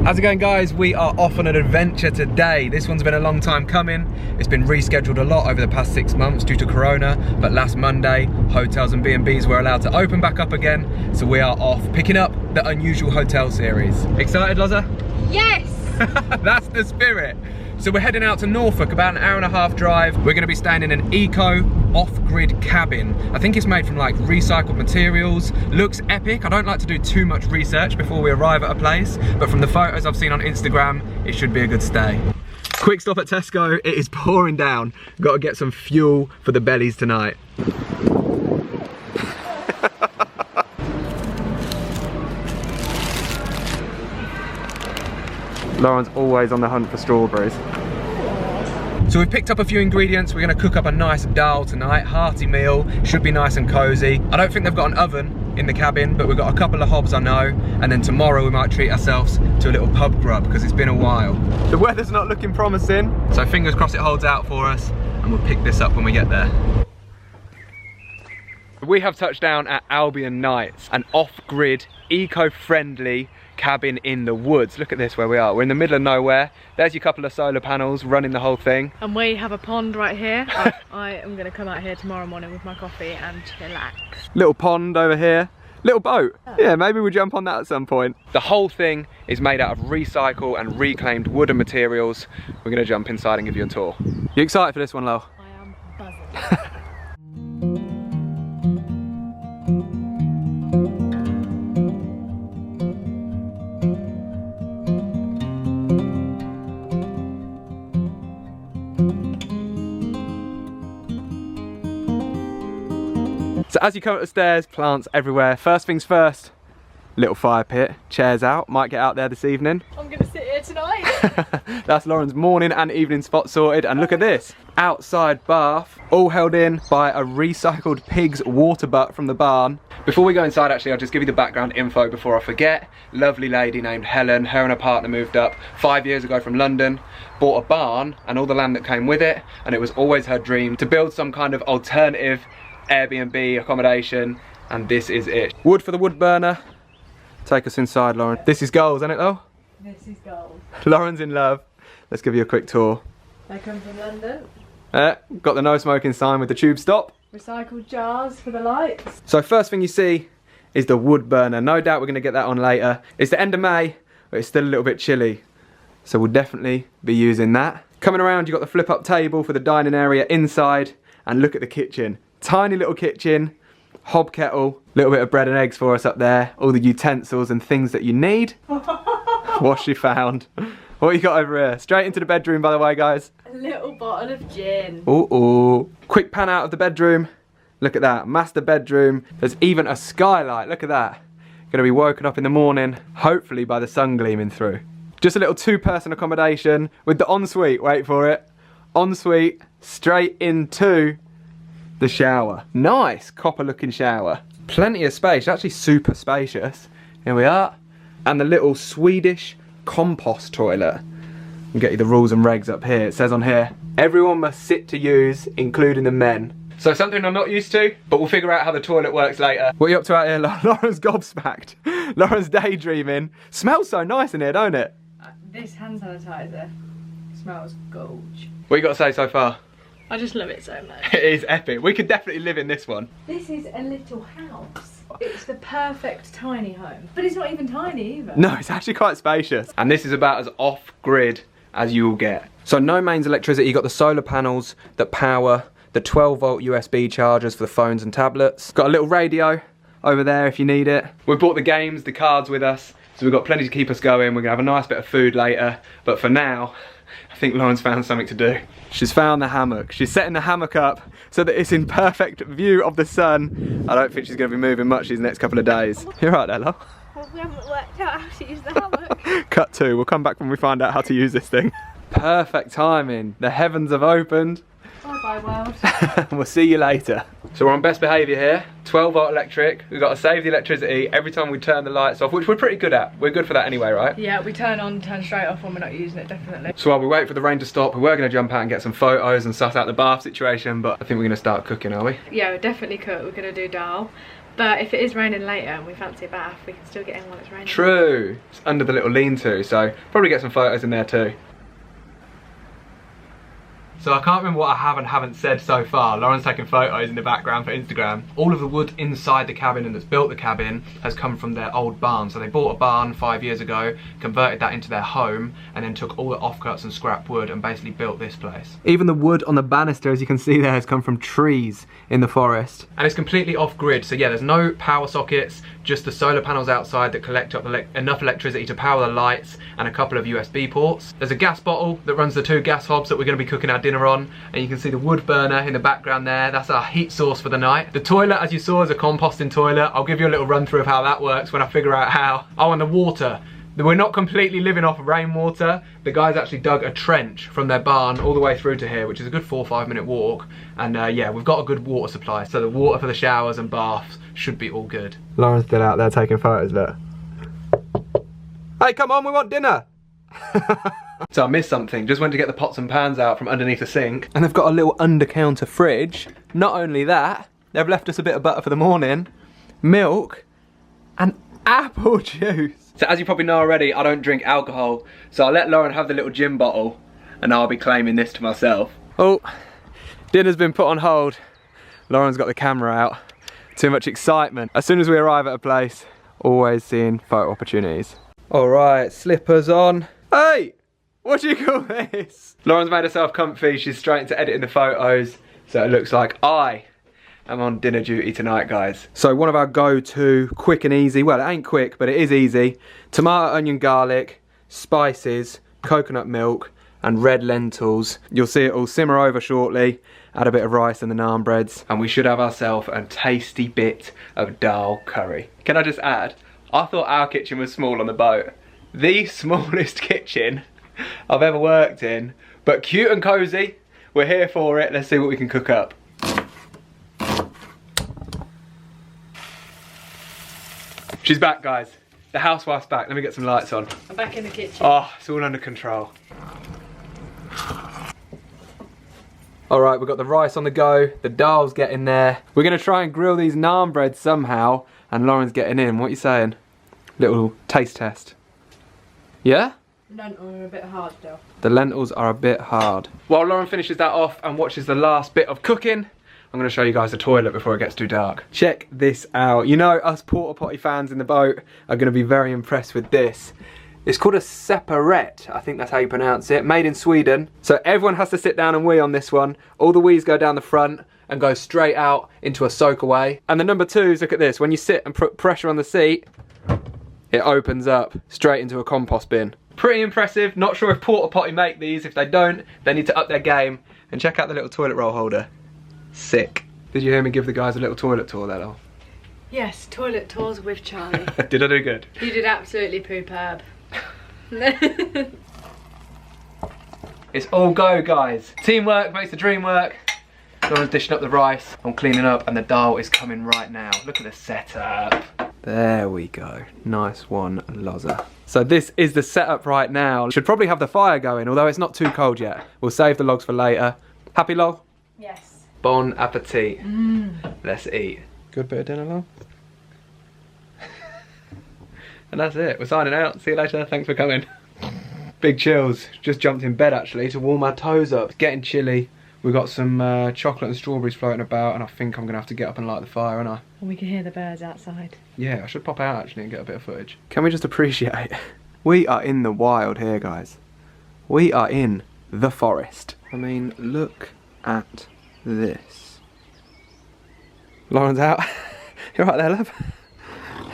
How's it going, guys? We are off on an adventure today. This one's been a long time coming. It's been rescheduled a lot over the past 6 months due to Corona, but last Monday, hotels and B&Bs were allowed to open back up again, so we are off picking up the Unusual Hotel series. Excited, Loza? Yes! That's the spirit. So we're heading out to Norfolk, about an hour-and-a-half drive. We're gonna be staying in an eco off-grid cabin. I think it's made from like recycled materials. Looks epic. I don't like to do too much research before we arrive at a place, but from the photos I've seen on Instagram, it should be a good stay. Quick stop at Tesco. It is pouring down. Got to get some fuel for the bellies tonight. Lauren's always on the hunt for strawberries. So we've picked up a few ingredients. We're gonna cook up a nice dal tonight, hearty meal, should be nice and cozy. I don't think they've got an oven in the cabin, but we've got a couple of hobs I know, and then tomorrow we might treat ourselves to a little pub grub because it's been a while. The weather's not looking promising, so fingers crossed it holds out for us, and we'll pick this up when we get there. We have touched down at Albion Nights, an off-grid, eco-friendly cabin in the woods. Look at this, where we are. We're in the middle of nowhere. There's your couple of solar panels running the whole thing. And we have a pond right here. I am going to come out here tomorrow morning with my coffee and relax. Little pond over here. Little boat. Yeah, maybe we'll jump on that at some point. The whole thing is made out of recycled and reclaimed wood and materials. We're going to jump inside and give you a tour. You excited for this one, Lo? I am buzzing. So as you come up the stairs, plants everywhere. First things first, little fire pit, chairs out. Might get out there this evening. I'm gonna sit here tonight. That's Lauren's morning and evening spot sorted. And look at this, outside bath, all held in by a recycled pig's water butt from the barn. Before we go inside, actually, I'll just give you the background info before I forget. Lovely lady named Helen, her and her partner moved up 5 years ago from London, bought a barn and all the land that came with it, and it was always her dream to build some kind of alternative Airbnb accommodation, and this is it. Wood for the wood burner. Take us inside, Lauren. This is goals, isn't it though? This is gold. Lauren's in love. Let's give you a quick tour. They come from London. Got the no smoking sign with the tube stop. Recycled jars for the lights. So first thing you see is the wood burner. No doubt we're going to get that on later. It's the end of May, but it's still a little bit chilly, so we'll definitely be using that. Coming around, you've got the flip up table for the dining area inside, and look at the kitchen. Tiny little kitchen, hob kettle, little bit of bread and eggs for us up there, all the utensils and things that you need. What she found. What you got over here? Straight into the bedroom, by the way, guys. A little bottle of gin. Ooh. Quick pan out of the bedroom. Look at that, master bedroom. There's even a skylight, look at that. Gonna be woken up in the morning, hopefully by the sun gleaming through. Just a little two-person accommodation with the ensuite, wait for it. Ensuite, straight into the shower. Nice copper looking shower. Plenty of space, actually super spacious. Here we are. And the little Swedish compost toilet. I'll get you the rules and regs up here. It says on here, everyone must sit to use, including the men. So something I'm not used to, but we'll figure out how the toilet works later. What are you up to out here? Lauren's gobsmacked. Lauren's daydreaming. Smells so nice in here, don't it? This hand sanitizer smells gorge. What you got to say so far? I just love it so much. It is epic. We could definitely live in this one. This is a little house. It's the perfect tiny home. But it's not even tiny either. No, it's actually quite spacious. And this is about as off-grid as you will get. So no mains electricity. You've got the solar panels that power the 12-volt USB chargers for the phones and tablets. Got a little radio over there if you need it. We brought the games, the cards with us. So we've got plenty to keep us going. We're gonna have a nice bit of food later. But for now, I think Lauren's found something to do. She's found the hammock. She's setting the hammock up so that it's in perfect view of the sun. I don't think she's going to be moving much these next couple of days. You're right there, love. Well, we haven't worked out how to use the hammock. Cut 2. We'll come back when we find out how to use this thing. Perfect timing. The heavens have opened. Bye bye world. We'll see you later. So we're on best behaviour here. 12-volt electric. We've got to save the electricity every time we turn the lights off, which we're pretty good at. We're good for that anyway, right? Yeah, we turn on, turn straight off when we're not using it, definitely. So while we wait for the rain to stop, we were going to jump out and get some photos and suss out the bath situation, but I think we're going to start cooking, are we? Yeah, we're definitely cook. We're going to do dal. But if it is raining later and we fancy a bath, we can still get in while it's raining. True. It's under the little lean-to, so probably get some photos in there too. So I can't remember what I have and haven't said so far. Lauren's taking photos in the background for Instagram. All of the wood inside the cabin and that's built the cabin has come from their old barn. So they bought a barn 5 years ago, converted that into their home, and then took all the offcuts and scrap wood and basically built this place. Even the wood on the banister, as you can see there, has come from trees in the forest. And it's completely off grid. So yeah, there's no power sockets, just the solar panels outside that collect up enough electricity to power the lights and a couple of USB ports. There's a gas bottle that runs the 2 gas hobs that we're going to be cooking our dinner on, and you can see the wood burner in the background there. That's our heat source for the night. The toilet, as you saw, is a composting toilet. I'll give you a little run through of how that works when I figure out how. Oh, and the water. We're not completely living off rainwater. The guys actually dug a trench from their barn all the way through to here, which is a good 4 or 5 minute walk. And yeah, we've got a good water supply. So the water for the showers and baths should be all good. Lauren's still out there taking photos, look. Hey, come on, we want dinner. So I missed something, just went to get the pots and pans out from underneath the sink. And they've got a little under-counter fridge. Not only that, they've left us a bit of butter for the morning, milk, and apple juice. So as you probably know already, I don't drink alcohol, so I'll let Lauren have the little gin bottle, and I'll be claiming this to myself. Oh, dinner's been put on hold. Lauren's got the camera out. Too much excitement. As soon as we arrive at a place, always seeing photo opportunities. All right, slippers on. Hey, what do you call this? Lauren's made herself comfy. She's straight into editing the photos, so it looks like I am on dinner duty tonight, guys. So one of our go-to quick and easy, well, it ain't quick, but it is easy. Tomato, onion, garlic, spices, coconut milk, and red lentils. You'll see it all simmer over shortly. Add a bit of rice and the naan breads, and we should have ourselves a tasty bit of dal curry. Can I just add, I thought our kitchen was small on the boat. The smallest kitchen I've ever worked in, but cute and cozy. We're here for it. Let's see what we can cook up. She's back, guys. The housewife's back. Let me get some lights on. I'm back in the kitchen. Oh, it's all under control. All right, we've got the rice on the go. The dal's getting there. We're gonna try and grill these naan breads somehow, and Lauren's getting in. What are you saying? Little taste test. Yeah? Lentils are a bit hard though. The lentils are a bit hard. While Lauren finishes that off and watches the last bit of cooking, I'm going to show you guys the toilet before it gets too dark. Check this out. You know, us porta potty fans in the boat are going to be very impressed with this. It's called a separate, I think that's how you pronounce it, made in Sweden. So everyone has to sit down and wee on this one. All the wees go down the front and go straight out into a soak away. And the number 2s, look at this, when you sit and put pressure on the seat, it opens up straight into a compost bin. Pretty impressive. Not sure if porta potty make these. If they don't, they need to up their game. And check out the little toilet roll holder. Sick. Did you hear me give the guys a little toilet tour there, though? Yes, toilet tours with Charlie. Did I do good? You did absolutely superb. It's all go, guys. Teamwork makes the dream work. Lauren's dishing up the rice. I'm cleaning up, and the dal is coming right now. Look at the setup. There we go. Nice one, Loza. So this is the setup right now. Should probably have the fire going, although it's not too cold yet. We'll save the logs for later. Happy, Lol? Yes. Bon appetit. Let's eat. Good bit of dinner, Lol. And that's it. We're signing out. See you later. Thanks for coming. Big chills. Just jumped in bed, actually, to warm my toes up. It's getting chilly. We've got some chocolate and strawberries floating about, and I think I'm going to have to get up and light the fire, aren't I? And we can hear the birds outside. Yeah, I should pop out actually and get a bit of footage. Can we just appreciate? We are in the wild here, guys. We are in the forest. I mean, look at this. Lauren's out. You're right there, love.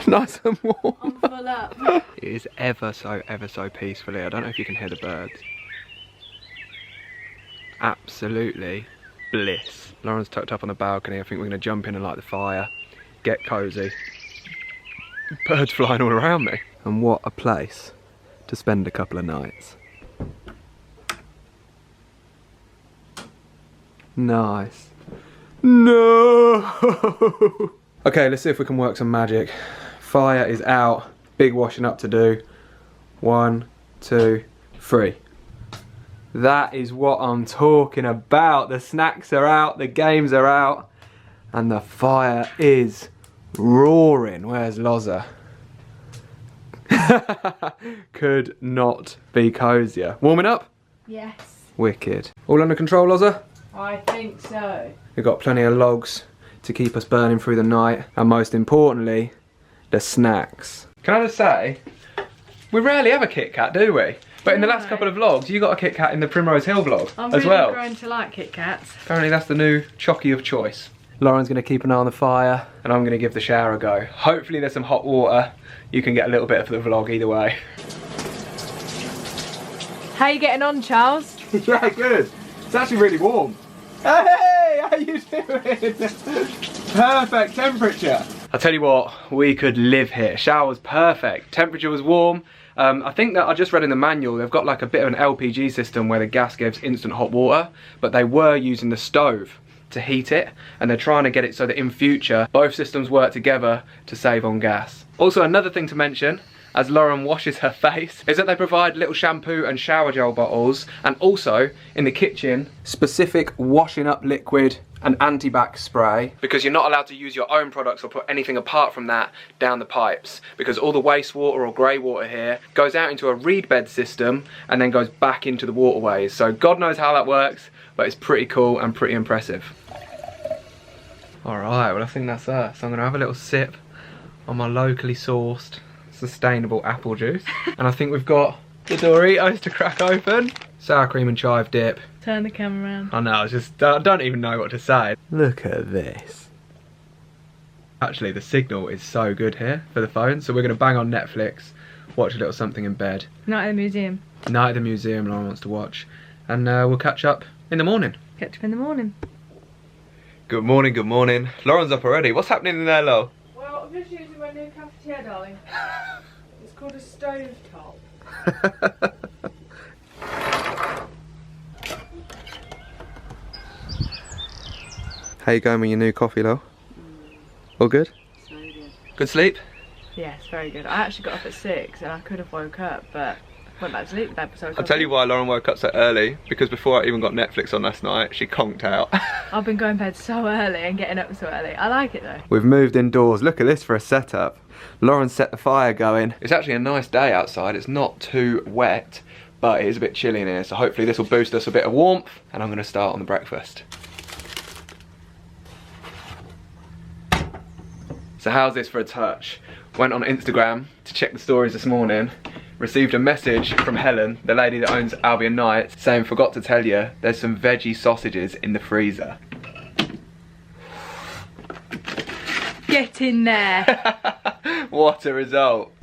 Nice and warm. I'm full up. It is ever so peacefully. I don't know if you can hear the birds. Absolutely bliss. Lauren's tucked up on the balcony. I think we're going to jump in and light the fire, get cozy. Birds flying all around me. And what a place to spend a couple of nights. Nice. No! Okay, let's see if we can work some magic. Fire is out. Big washing up to do. 1, 2, 3. That is what I'm talking about. The snacks are out, the games are out, and the fire is roaring. Where's Loza? Could not be cozier. Warming up? Yes. Wicked. All under control, Loza? I think so. We've got plenty of logs to keep us burning through the night, and most importantly, the snacks. Can I just say, we rarely have a Kit Kat, do we? But in the last couple of vlogs, you got a Kit Kat in the Primrose Hill vlog as well. I'm really growing to like Kit Kats. Apparently that's the new chocky of choice. Lauren's going to keep an eye on the fire, and I'm going to give the shower a go. Hopefully there's some hot water. You can get a little bit of the vlog either way. How you getting on, Charles? Yeah, good. It's actually really warm. Hey, how you doing? Perfect temperature. I'll tell you what, we could live here. Shower was perfect. Temperature was warm. I think that I just read in the manual, they've got like a bit of an LPG system where the gas gives instant hot water, but they were using the stove to heat it, and they're trying to get it so that in future, both systems work together to save on gas. Also, another thing to mention, as Lauren washes her face, is that they provide little shampoo and shower gel bottles, and also in the kitchen, specific washing up liquid and anti-bac spray, because you're not allowed to use your own products or put anything apart from that down the pipes, because all the wastewater or grey water here goes out into a reed bed system and then goes back into the waterways. So God knows how that works, but it's pretty cool and pretty impressive. Alright, well I think that's us. I'm gonna have a little sip on my locally sourced sustainable apple juice. And I think we've got the Doritos to crack open. Sour cream and chive dip. Turn the camera around. I know, I don't even know what to say. Look at this. Actually, the signal is so good here for the phone, so we're going to bang on Netflix, watch a little something in bed. Night at the museum. Night at the museum, Lauren wants to watch. And we'll catch up in the morning. Catch up in the morning. Good morning, good morning. Lauren's up already. What's happening in there, Lo? Well, I'm just using my new cafetiere, darling. It's called a stove top. How you going with your new coffee, Lo? All good? So good. Good sleep? Yes, very good. I actually got up at 6 and I could have woke up, but went back to sleep with that episode. I'll tell you why Lauren woke up so early, because before I even got Netflix on last night, she conked out. I've been going to bed so early and getting up so early. I like it though. We've moved indoors. Look at this for a setup. Lauren set the fire going. It's actually a nice day outside. It's not too wet, but it is a bit chilly in here, so hopefully this will boost us a bit of warmth, and I'm going to start on the breakfast. So how's this for a touch? Went on Instagram to check the stories this morning, received a message from Helen, the lady that owns Albion Nights, saying, forgot to tell you, there's some veggie sausages in the freezer. Get in there. What a result.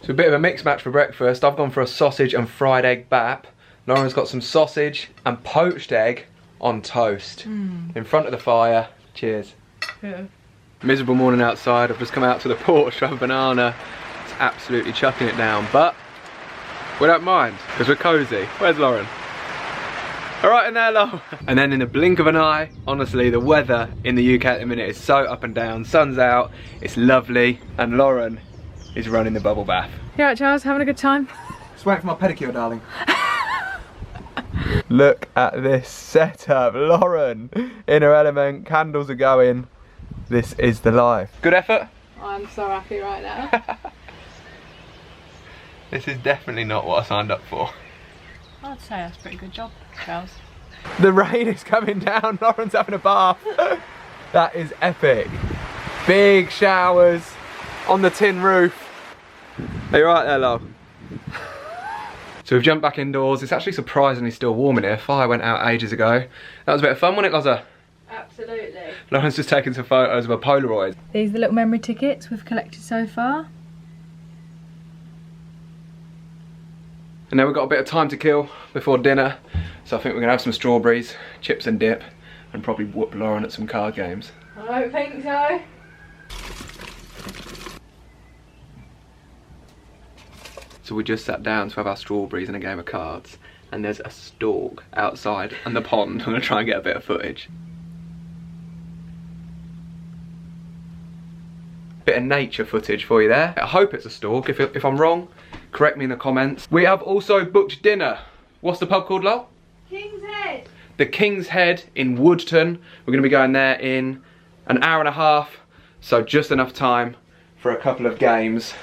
So a bit of a mixed match for breakfast. I've gone for a sausage and fried egg bap. Lauren's got some sausage and poached egg on toast in front of the fire. Cheers. Yeah. Miserable morning outside. I've just come out to the porch to have a banana. It's absolutely chucking it down, but we don't mind because we're cozy. Where's Lauren? All right in there, Lo. And then in the blink of an eye, honestly, the weather in the UK at the minute is so up and down. Sun's out, it's lovely, and Lauren is running the bubble bath. You alright, Charles? Having a good time? Just waiting for my pedicure, darling. Look at this setup. Lauren in her element, candles are going. This is the life. Good effort? I'm so happy right now. This is definitely not what I signed up for. I'd say that's a pretty good job, Charles. The rain is coming down, Lauren's having a bath. That is epic. Big showers on the tin roof. Are you right there, love? So we've jumped back indoors. It's actually surprisingly still warm in here. Fire went out ages ago. That was a bit of fun, wasn't it, Loza? Absolutely. Lauren's just taking some photos of a Polaroid. These are the little memory tickets we've collected so far. And now we've got a bit of time to kill before dinner. So I think we're gonna have some strawberries, chips and dip, and probably whoop Lauren at some card games. I don't think so. So we just sat down to have our strawberries and a game of cards, and there's a stork outside on the pond. I'm gonna try and get a bit of footage. Bit of nature footage for you there. I hope it's a stork. If I'm wrong, correct me in the comments. We have also booked dinner. What's the pub called, Lol? King's Head. the King's Head in Woodton. We're going to be going there in an hour and a half, so just enough time for a couple of games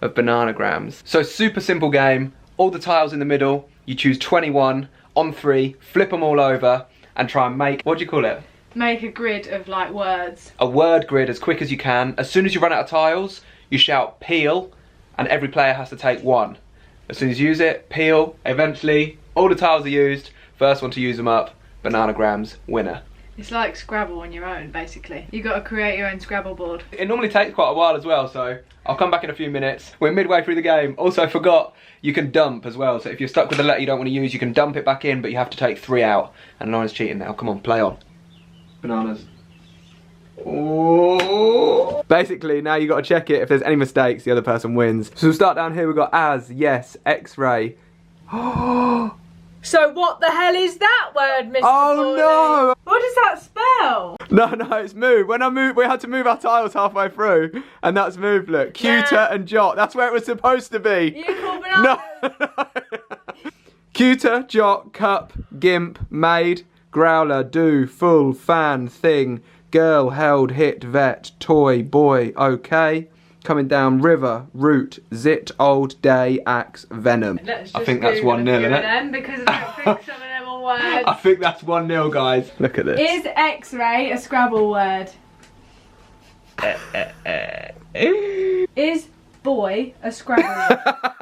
of bananagrams. So super simple game, all the tiles in the middle, you choose 21 on 3, flip them all over and try and make, what do you call it? Make a grid of like words. A word grid as quick as you can. As soon as you run out of tiles, you shout peel and every player has to take 1. As soon as you use it, peel, eventually all the tiles are used, first one to use them up, bananagrams, winner. It's like Scrabble on your own, basically. You got to create your own Scrabble board. It normally takes quite a while as well, so I'll come back in a few minutes. We're midway through the game. Also forgot, you can dump as well, so if you're stuck with a letter you don't want to use, you can dump it back in, but you have to take 3 out. And Lauren's cheating now, come on, play on. Bananas. Oh. Basically, now you got to check it. If there's any mistakes, the other person wins. So we'll start down here. We've got as, yes, X-ray. So what the hell is that word, Mr. Oh no! What does that spell? No, it's moved. When I moved, we had to move our tiles halfway through, and that's moved. Look, cuter and jot. That's where it was supposed to be. You call bananas? No. Cuter, jot, cup, gimp, maid, growler, do, full, fan, thing, girl, held, hit, vet, toy, boy, okay. Coming down, river, root, zit, old, day, axe, venom. I think that's 1-0, isn't it? Because I don't think some of them are words. I think that's 1-0, guys. Look at this. Is X-ray a Scrabble word? Is boy a Scrabble word?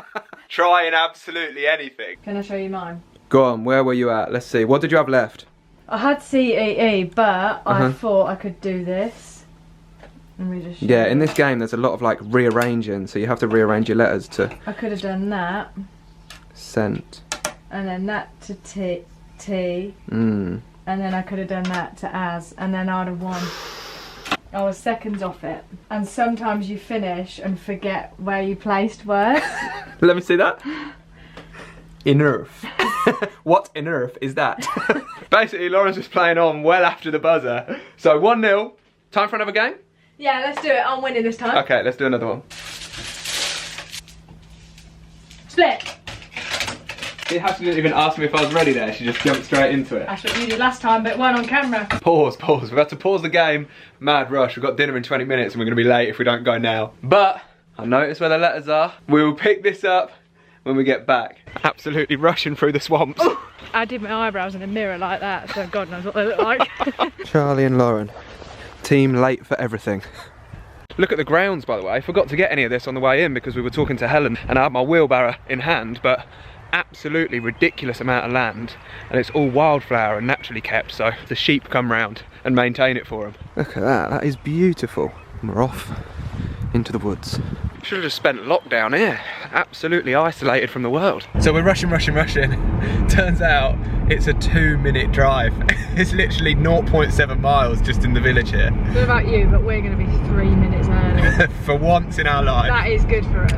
Trying absolutely anything. Can I show you mine? Go on, where were you at? Let's see. What did you have left? I had CEE, but I thought I could do this. Let me just show Yeah, you. in this game there's a lot of like rearranging, so you have to rearrange your letters to I could have done that. Sent. And then that to T. Mm. And then I could have done that to as, and then I'd have won. I was seconds off it. And sometimes you finish and forget where you placed words. Let me see that. Inerf. What inerf is that? Basically, Lauren's just playing on well after the buzzer. So 1-0. Time for another game? Yeah, let's do it. I'm winning this time. Okay, let's do another one. Split. She didn't even ask me if I was ready there. She just jumped straight into it. That's what you did last time, but it weren't on camera. Pause. We've had to pause the game. Mad rush. We've got dinner in 20 minutes and we're going to be late if we don't go now. But I noticed where the letters are. We will pick this up when we get back. Absolutely rushing through the swamps. I did my eyebrows in a mirror like that, so God knows what they look like. Charlie and Lauren. Team late for everything. Look at the grounds, by the way. I forgot to get any of this on the way in because we were talking to Helen and I had my wheelbarrow in hand, but absolutely ridiculous amount of land and it's all wildflower and naturally kept, so the sheep come round and maintain it for them. Look at that is beautiful. And we're off into the woods. Should have just spent lockdown here, absolutely isolated from the world. So we're rushing. Turns out it's a 2-minute drive. It's literally 0.7 miles just in the village here. I don't know about you, but we're going to be 3 minutes early. For once in our life. That is good for us.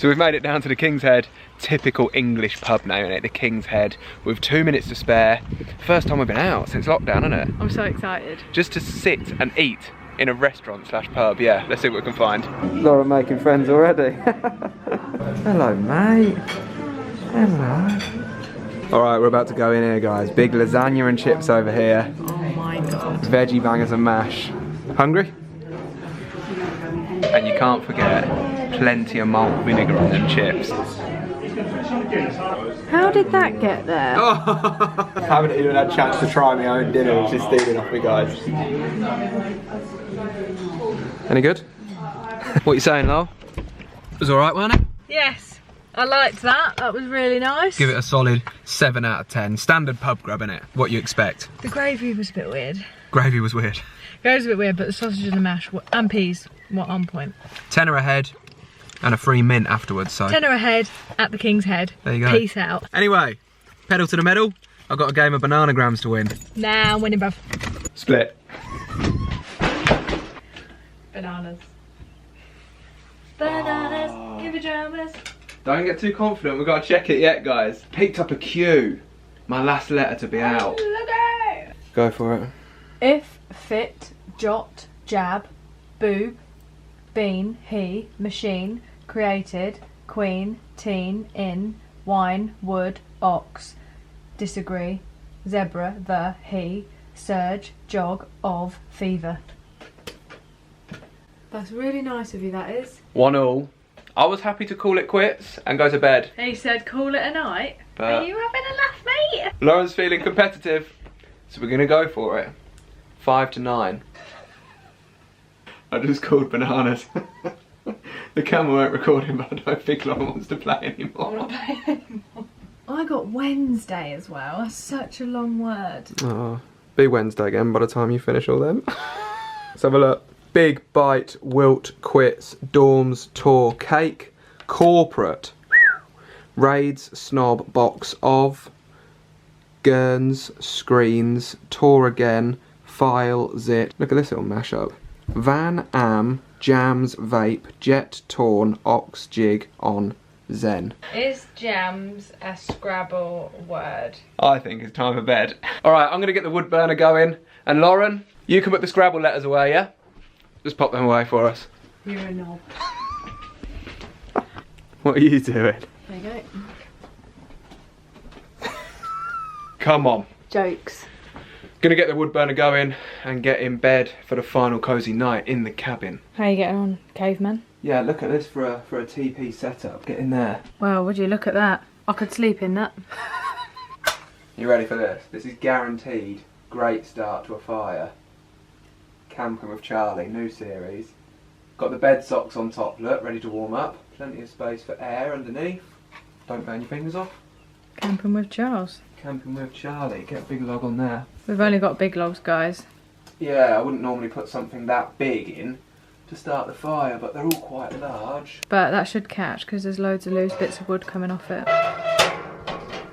So we've made it down to the King's Head. Typical English pub name, innit? The King's Head. With 2 minutes to spare. First time we've been out since lockdown, isn't it? I'm so excited. Just to sit and eat in a restaurant slash pub. Yeah, let's see what we can find. Laura making friends already. Hello, mate. Hello. Alright, we're about to go in here, guys. Big lasagna and chips over here. Oh my God. Veggie bangers and mash. Hungry? And you can't forget plenty of malt vinegar on them chips. How did that get there? Oh. Haven't even had a chance to try my own dinner, which is stealing off me, guys. Any good? What are you saying, Lol? It was alright, wasn't it? Yes, I liked that. That was really nice. Give it a solid 7 out of 10. Standard pub grub, innit? What you expect. The gravy was a bit weird. Gravy was weird. Gravy was a bit weird, but the sausage and the mash and peas were on point. Tenner a head and a free mint afterwards, so. Tenner a head at the King's Head. There you go. Peace out. Anyway, pedal to the metal. I've got a game of bananagrams to win. Nah, I'm winning, bruv. Split. Bananas. Bananas, give pajamas. Don't get too confident, we've got to check it yet, guys. Picked up a Q. My last letter to be out. Look at it. Go for it. If, fit, jot, jab, boob, bean, he, machine, created, queen, teen, in, wine, wood, ox, disagree, zebra, the, he, surge, jog, of, fever. That's really nice of you, that is. 1-1. I was happy to call it quits and go to bed. He said call it a night. But are you having a laugh, mate? Lauren's feeling competitive, so we're gonna go for it. 5 to 9. I just called bananas. The camera weren't recording, but I don't think Lauren wants to play anymore. I'm not playing anymore. I got Wednesday as well. That's such a long word. Oh, be Wednesday again by the time you finish all them. Let's have a look. Big bite, wilt, quits, dorms, tour, cake, corporate, raids, snob, box of, gurns, screens, tour again, file, zit. Look at this little mashup. Van, am, jams, vape, jet, torn, ox, jig, on, zen. Is jams a Scrabble word? I think it's time for bed. Alright, I'm gonna get the wood burner going. And Lauren, you can put the Scrabble letters away, yeah? Just pop them away for us. You're a knob. What are you doing? There you go. Come on. Jokes. Gonna get the wood burner going and get in bed for the final cosy night in the cabin. How are you getting on, caveman? Yeah, look at this for a TP setup. Get in there. Well, would you look at that? I could sleep in that. You ready for this? This is guaranteed great start to a fire. Camping with Charlie, new series. Got the bed socks on top, look, ready to warm up. Plenty of space for air underneath. Don't burn your fingers off. Camping with Charles. Camping with Charlie, get a big log on there. We've only got big logs, guys. Yeah, I wouldn't normally put something that big in to start the fire, but they're all quite large. But that should catch because there's loads of loose bits of wood coming off it.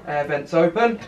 Air vents open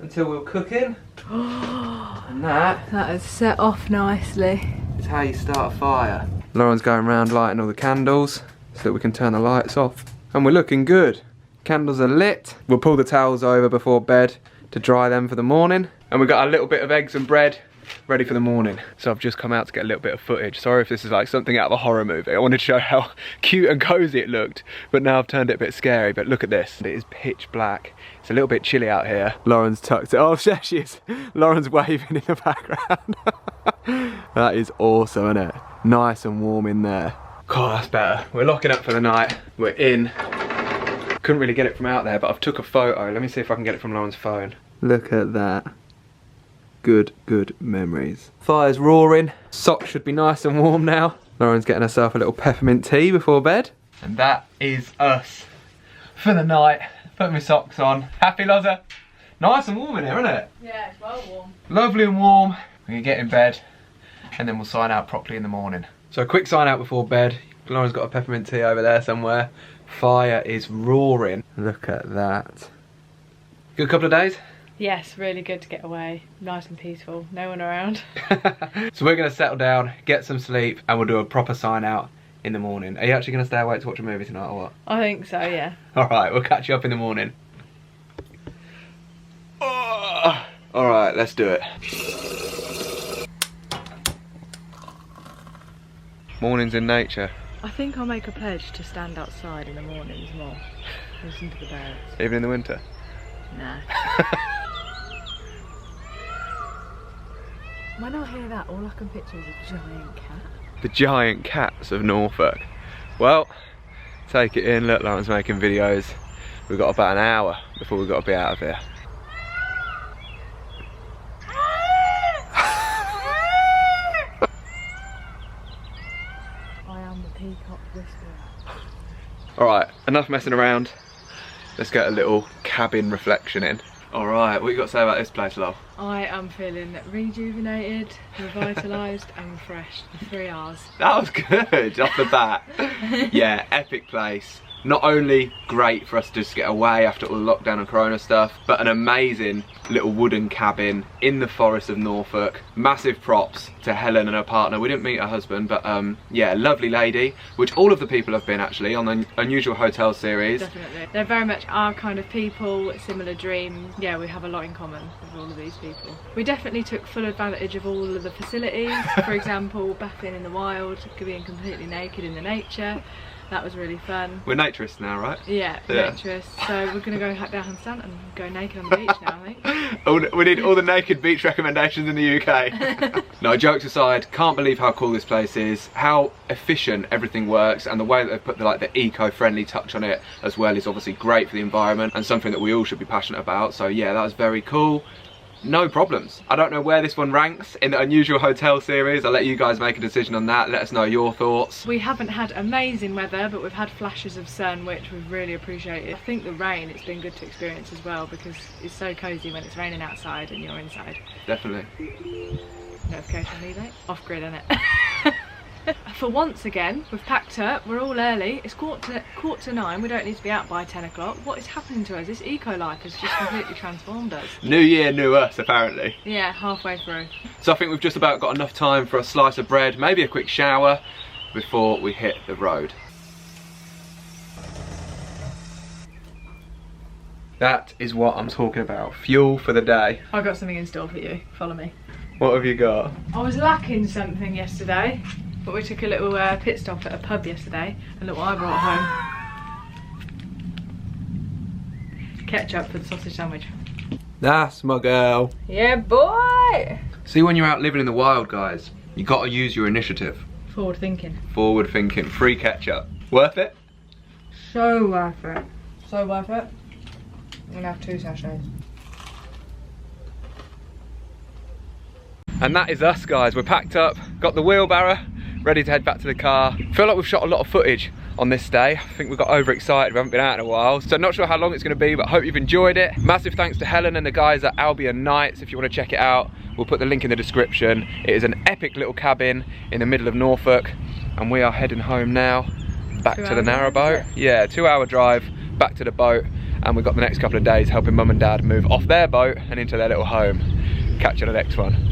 until we're cooking. And That is set off nicely. is how you start a fire. Lauren's going around lighting all the candles so that we can turn the lights off. And we're looking good. Candles are lit. We'll pull the towels over before bed to dry them for the morning. And we've got a little bit of eggs and bread ready for the morning. So I've just come out to get a little bit of footage. Sorry if this is like something out of a horror movie. I wanted to show how cute and cozy it looked, but now I've turned it a bit scary. But look at this. It is pitch black. It's a little bit chilly out here. Lauren's tucked it. Oh, there she is. Lauren's waving in the background. That is awesome, isn't it? Nice and warm in there. God, that's better. We're locking up for the night. We're in. Couldn't really get it from out there, but I've took a photo. Let me see if I can get it from Lauren's phone. Look at that. Good memories. Fire's roaring. Socks should be nice and warm now. Lauren's getting herself a little peppermint tea before bed. And that is us for the night. Put my socks on. Happy, Loza? Nice and warm in here, isn't it? Yeah, it's well warm. Lovely and warm. We're gonna get in bed and then we'll sign out properly in the morning. So a quick sign out before bed. Lauren's got a peppermint tea over there somewhere. Fire is roaring. Look at that. Good couple of days? Yes, really good to get away. Nice and peaceful. No one around. So we're gonna settle down, get some sleep, and we'll do a proper sign out in the morning. Are you actually gonna stay awake to watch a movie tonight or what? I think so, yeah. Alright, we'll catch you up in the morning. Oh, alright, let's do it. Mornings in nature. I think I'll make a pledge to stand outside in the mornings more. Listen to the birds. Even in the winter? No. When I hear that, all I can picture is a giant cat. The giant cats of Norfolk. Well, take it in. Look, Lauren's making videos. We've got about an hour before we've got to be out of here. I am the peacock whisperer. Alright, enough messing around. Let's get a little cabin reflection in. Alright, what you got to say about this place, love? I am feeling rejuvenated, revitalised and refreshed. The 3 R's. That was good off the bat. Yeah, epic place. Not only great for us to just get away after all the lockdown and corona stuff, but an amazing little wooden cabin in the forest of Norfolk. Massive props to Helen and her partner. We didn't meet her husband, but yeah, lovely lady, which all of the people have been actually on the Unusual Hotel series. Definitely. They're very much our kind of people, similar dreams. Yeah, we have a lot in common with all of these people. We definitely took full advantage of all of the facilities. For example, bathing in the wild, being completely naked in the nature. That was really fun. We're naturists now, right? Yeah, Yeah. naturists. So we're going to go down Handstand and go naked on the beach now, I think. We need all the naked beach recommendations in the UK. No, jokes aside, can't believe how cool this place is, how efficient everything works, and the way that they've put the eco-friendly touch on it as well is obviously great for the environment and something that we all should be passionate about. So yeah, that was very cool. No problems. I don't know where this one ranks in the unusual hotel series. I'll let you guys make a decision on that. Let us know your thoughts. We haven't had amazing weather, but we've had flashes of sun, which we've really appreciated. I think the rain, it's been good to experience as well, because it's so cosy when it's raining outside and you're inside. Definitely. Notification leave it. Off grid, innit? For once again, we've packed up, we're all early, it's quarter to 9, we don't need to be out by 10 o'clock. What is happening to us? This eco life has just completely transformed us. New year, new us, apparently. Yeah, halfway through. So I think we've just about got enough time for a slice of bread, maybe a quick shower before we hit the road. That is what I'm talking about. Fuel for the day. I've got something in store for you, follow me. What have you got? I was lacking something yesterday, but we took a little pit stop at a pub yesterday, and look what I brought home. Ketchup for the sausage sandwich. That's my girl. Yeah, boy! See, when you're out living in the wild, guys, you got to use your initiative. Forward thinking. Forward thinking. Free ketchup. Worth it? So worth it. So worth it. I'm gonna have 2 sachets. And that is us, guys. We're packed up, got the wheelbarrow, ready to head back to the car. Feel like we've shot a lot of footage on this day. I think we got overexcited, we haven't been out in a while. So not sure how long it's gonna be, but hope you've enjoyed it. Massive thanks to Helen and the guys at Albion Nights. If you wanna check it out, we'll put the link in the description. It is an epic little cabin in the middle of Norfolk. And we are heading home now, back to the narrowboat. Yeah, 2-hour drive, back to the boat. And we've got the next couple of days helping mum and dad move off their boat and into their little home. Catch you on the next one.